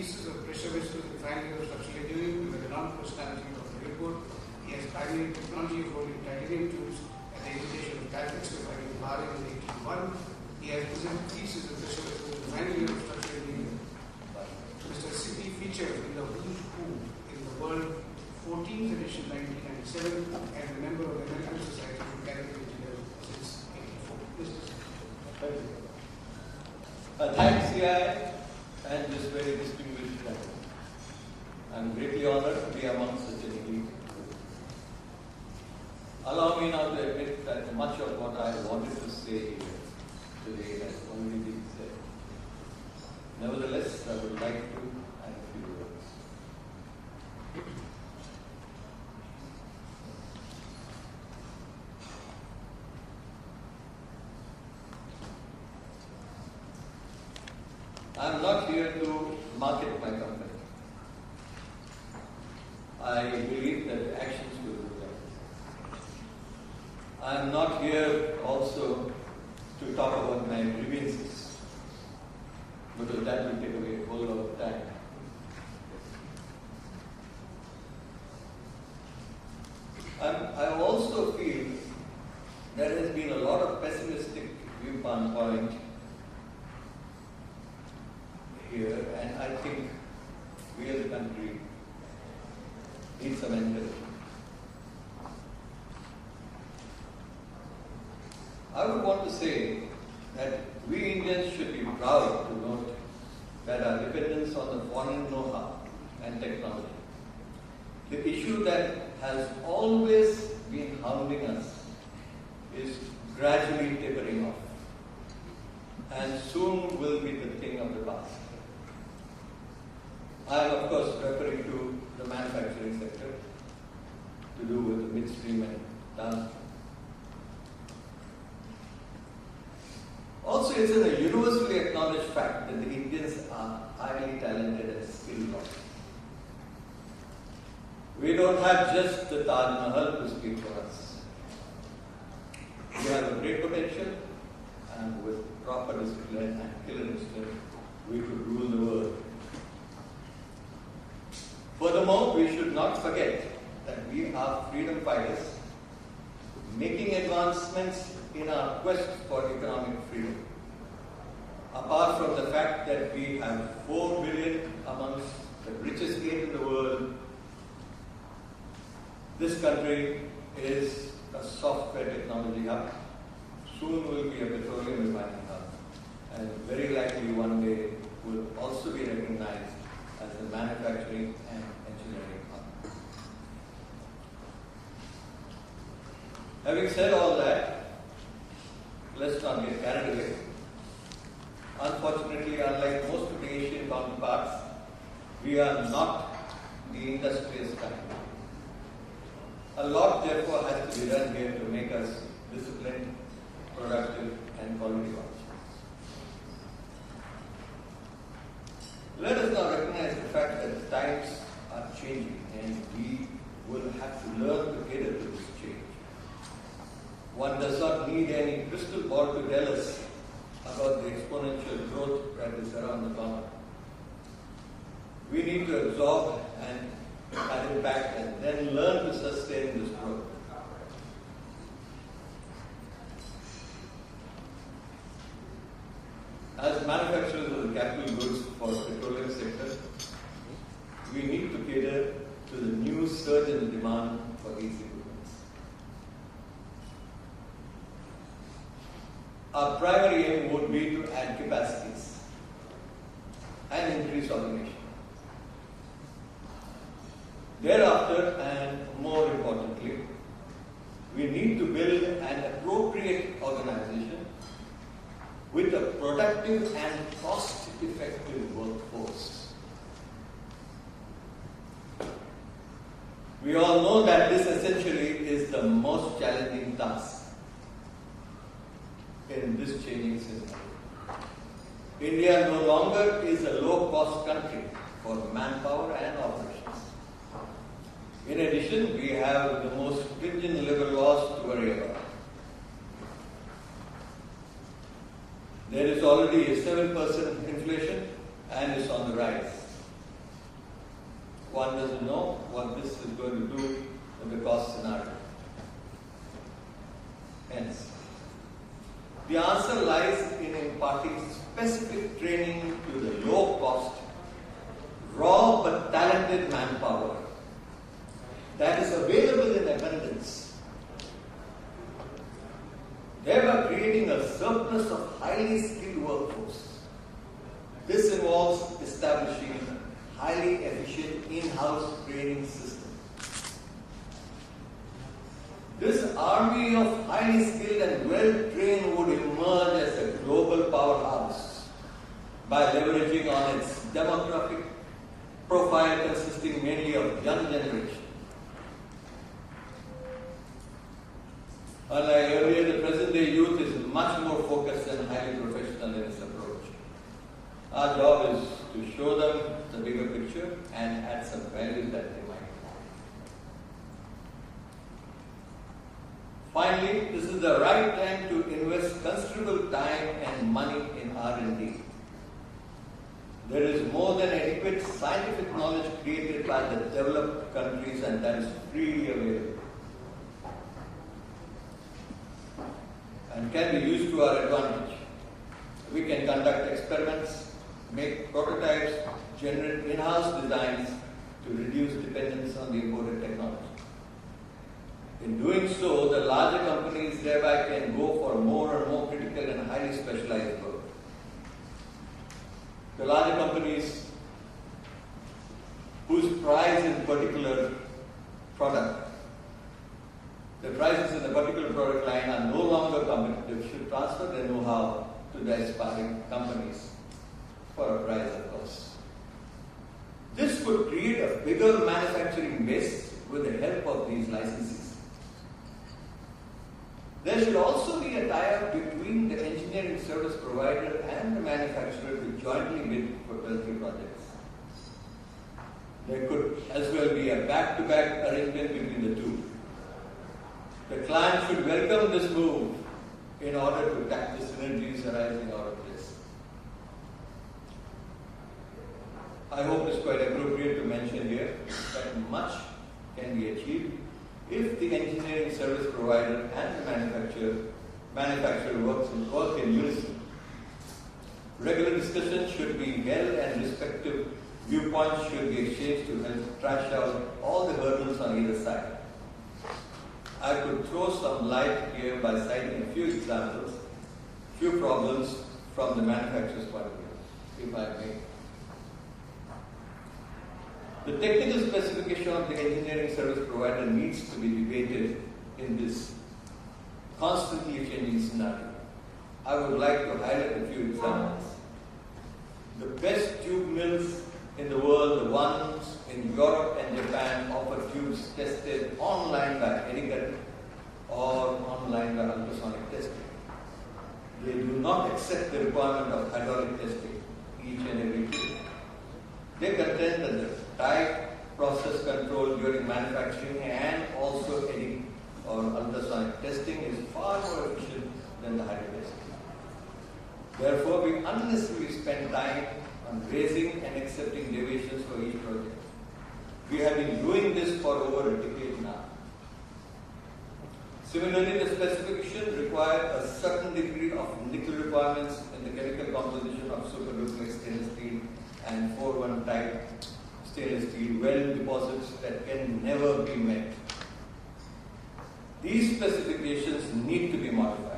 pieces of pressure vessels in final year of structural engineering with a renowned personality of the airport. He has pioneered technology of rolling titanium tubes at the invitation of Caltex providing Bahrain in 1801. He has presented pieces of pressure vessels in the final year of structural engineering. Mr. Sippy featured in the Who's Who in the World 14th edition 1997 and a member of the American Society for Mechanical Engineers since 1984. Thank you. Thanks, CII, and this very distinguished panel. I'm greatly honored to be among such an elite group. Allow me now to admit that much of what I wanted to say here today has already been said. Nevertheless, I would like to add a few words. I am not here to market my company. I believe that actions will reflect. I am not here also to talk about my grievances, because that will take away a whole lot of time. I also feel there has been a lot of pessimistic viewpoint here, and I think we as a country need some encouragement. I would want to say that we Indians should be proud to note that our dependence on the foreign know-how and technology, the issue that has always been hounding us, is gradually tapering off and soon will be the thing of the past. I am of course referring to the manufacturing sector to do with the midstream and downstream. Also, it's a universally acknowledged fact that the Indians are highly talented and skilled. We don't have just the Taj Mahal to speak for us. We have a great potential, and with proper discipline and killer instinct, we could rule the world. Furthermore, we should not forget that we are freedom fighters making advancements in our quest for economic freedom. Apart from the fact that we have 4 billion amongst the richest 8 in the world, this country is a software technology hub. Soon will be a petroleum refining hub, and very likely one day will also be recognized as a manufacturing and engineering hub. Having said all that, let's not get carried away. Unfortunately, unlike most of the Asian counterparts, we are not the industrious kind. A lot, therefore, has to be done here to make us disciplined, productive, and quality conscious. Let us now recognize the fact that times are changing and we will have to learn to cater to this change. One does not need any crystal ball to tell us about the exponential growth that is around the corner. We need to absorb and that impact and then learn to sustain this growth. As manufacturers of the capital goods for the petroleum sector, we need to cater to the new surge in demand for these equipment. Our primary aim would be to add capacities and increase automation. Thereafter, and more importantly, we need to build an appropriate organization with a productive and cost-effective workforce. We all know that this essentially is the most challenging task in this changing scenario. India no longer is a low-cost country for manpower and operations. In addition, we have the most stringent labor laws to worry about. There is already a 7% inflation and is on the rise. one doesn't know what this is going to do in the cost scenario. Hence, the answer lies in imparting specific training to the low-cost, raw but talented manpower that is available in abundance, thereby creating a surplus of highly skilled workforce. This involves establishing a highly efficient in-house training system. This army of highly skilled and well-trained would emerge as a global powerhouse by leveraging on its demographic profile consisting mainly of young generation. Unlike earlier, the present-day youth is much more focused and highly professional in its approach. Our job is to show them the bigger picture and add some value that they might want. Finally, this is the right time to invest considerable time and money in R&D. There is more than adequate scientific knowledge created by the developed countries, and that is freely available and can be used to our advantage. We can conduct experiments, make prototypes, generate in-house designs to reduce dependence on the imported technology. In doing so, the larger companies thereby can go for more and more critical and highly specialized work. The larger companies whose price in particular product, the prices in the particular product line are no longer competitive, should transfer their know-how to the aspiring companies for a price, of course. This could create a bigger manufacturing base with the help of these licensees. There should also be a tie-up between the engineering service provider and the manufacturer to jointly bid for wealthy projects. There could as well be a back-to-back arrangement between the two. The client should welcome this move in order to tap the synergies arising out of this. I hope it's quite appropriate to mention here that much can be achieved if the engineering service provider and the manufacturer work in unison. Regular discussions should be held and respective viewpoints should be exchanged to help trash out all the hurdles on either side. I could throw some light here by citing a few examples, few problems from the manufacturer's point of view, if I may. The technical specification of the engineering service provider needs to be debated in this constantly changing scenario. I would like to highlight a few examples. The best tube mills in the world, the ones in Europe and Japan, offer tubes tested online by Hediger or online by ultrasonic testing. They do not accept the requirement of hydraulic testing each and every tube. They contend that the tight process control during manufacturing and also Hediger or ultrasonic testing is far more efficient than the hydraulic testing. Therefore, we unnecessarily spend time on raising and accepting deviations for each project. We have been doing this for over a decade now. Similarly, the specification requires a certain degree of nickel requirements in the chemical composition of super-duplex stainless steel and 4-1 type stainless steel well deposits that can never be met. These specifications need to be modified.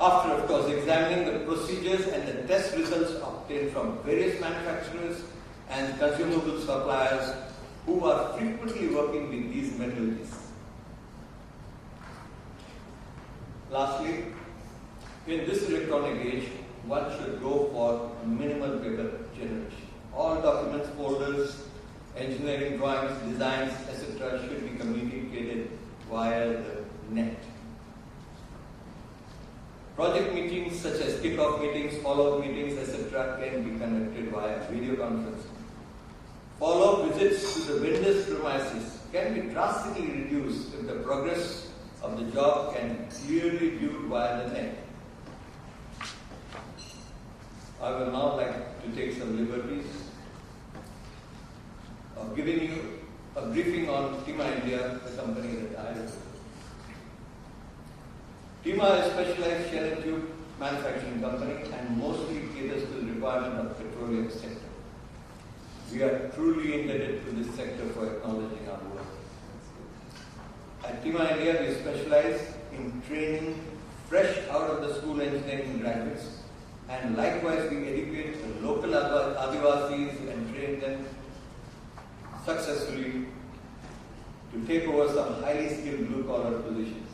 After, of course, examining the procedures and the test results obtained from various manufacturers and consumable suppliers who are frequently working with these metallurgies. Lastly, in this electronic age, one should go for minimal paper generation. All documents, folders, engineering drawings, designs, etc. should be communicated via the net. Project meetings such as kick-off meetings, follow-up meetings, etc. can be conducted via video conferencing. Follow-up visits to the vendor's premises can be drastically reduced if the progress of the job can be clearly viewed via the net. I will now like to take some liberties of giving you a briefing on Tema India, the company that I represent. Tema is a specialized shell and tube manufacturing company and mostly caters to the requirement of the petroleum sector. We are truly indebted to this sector for acknowledging our work. At Tema India, we specialize in training fresh out of the school engineering graduates, and likewise we educate the local Adivasis and train them successfully to take over some highly skilled blue-collar positions.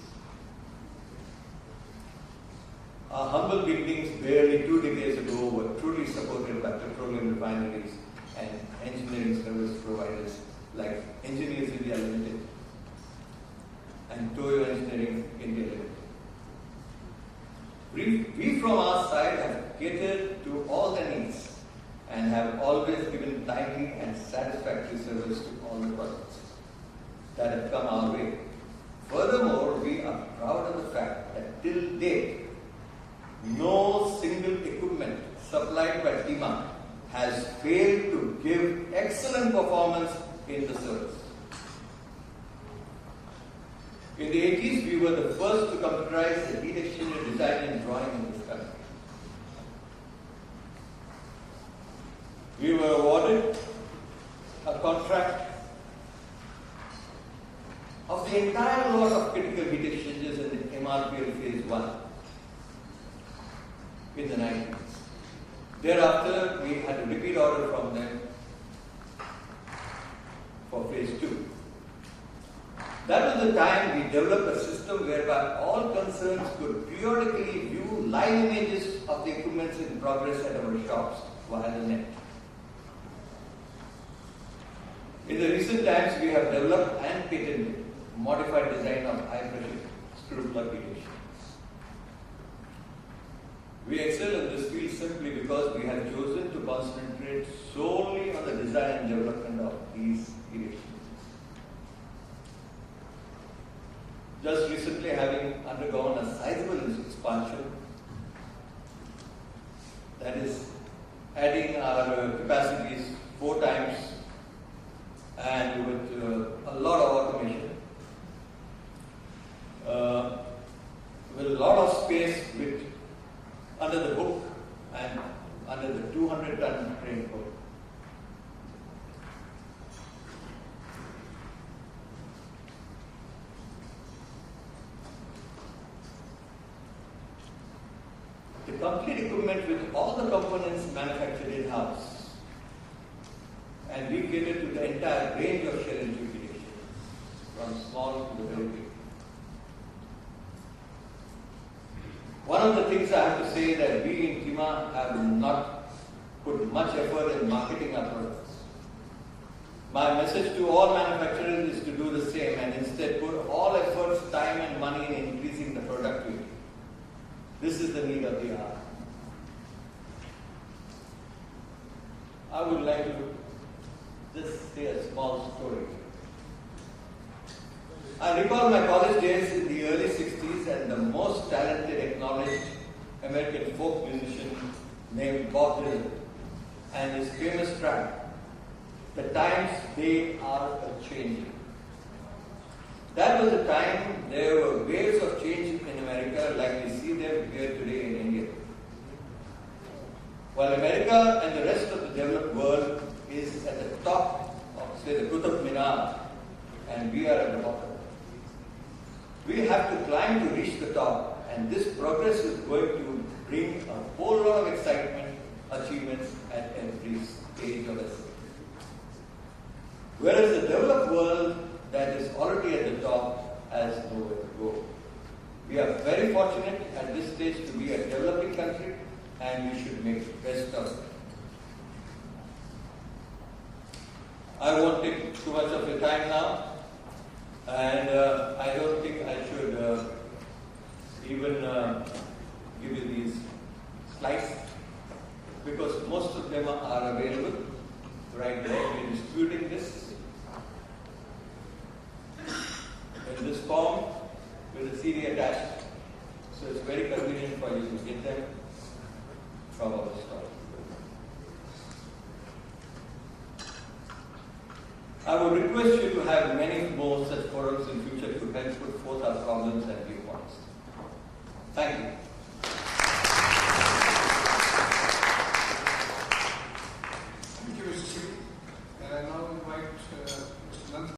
Our humble beginnings barely 2 decades ago were truly supported by petroleum refineries and engineering service providers like Engineers India Limited and Toyo Engineering India Limited. We from our side have catered to all their needs and have always given timely and satisfactory service to all the projects that have come our way. Furthermore, we are proud of the fact that till date, no single equipment supplied by Tema has failed to give excellent performance in the service. In the 80s, we were the first to computerize the heat exchanger design and drawing in this country. We were awarded a contract of the entire lot of critical heat exchangers in the MRPL Phase 1 in the 90s. Thereafter, we had a repeat order from them for Phase 2. That was the time we developed a system whereby all concerns could periodically view live images of the equipment in progress at our shops via the net. In the recent times, we have developed and patented modified design of high-pressure screw plug heat exchangers. We excel in this field simply because we have chosen to concentrate solely on the design and development of these heat exchangers. Just recently, having undergone a sizable expansion, that is, adding our capacities 4 times and with a lot of automation, with a lot of space under the hook and under the 200-ton crane hook. The complete equipment with all the components manufactured in-house, and we cater to the entire range of shell and tube heat exchangers, from small to the very big. One of the things I have to say that we in Tema have not put much effort in marketing our products. My message to all manufacturers is to do the same and instead put all efforts, time and money in increasing the productivity. This is the need of the hour. I would like to just say a small story. I recall my college days in the early 60s and the most talented, acknowledged American folk musician named Bob Dylan and his famous track, "The Times They Are A-Changin'." That was a time there were waves of change in America like we see them here today in India. While America and the rest of the developed world is at the top of, say, the Qutub Minar, and we are at the bottom. We have to climb to reach the top, and this progress is going to bring a whole lot of excitement, achievements at every stage of it. Whereas the developed world that is already at the top has nowhere to go. We are very fortunate at this stage to be a developing country, and we should make the best of it. I won't take too much of your time now, and I don't think I should even give you these slides, because most of them are available right there. We're distributing this in this form with a CD attached, so it's very convenient for you to get them from our store. I would request you to have many more such forums in future to help put forth our problems and viewpoints. Thank you.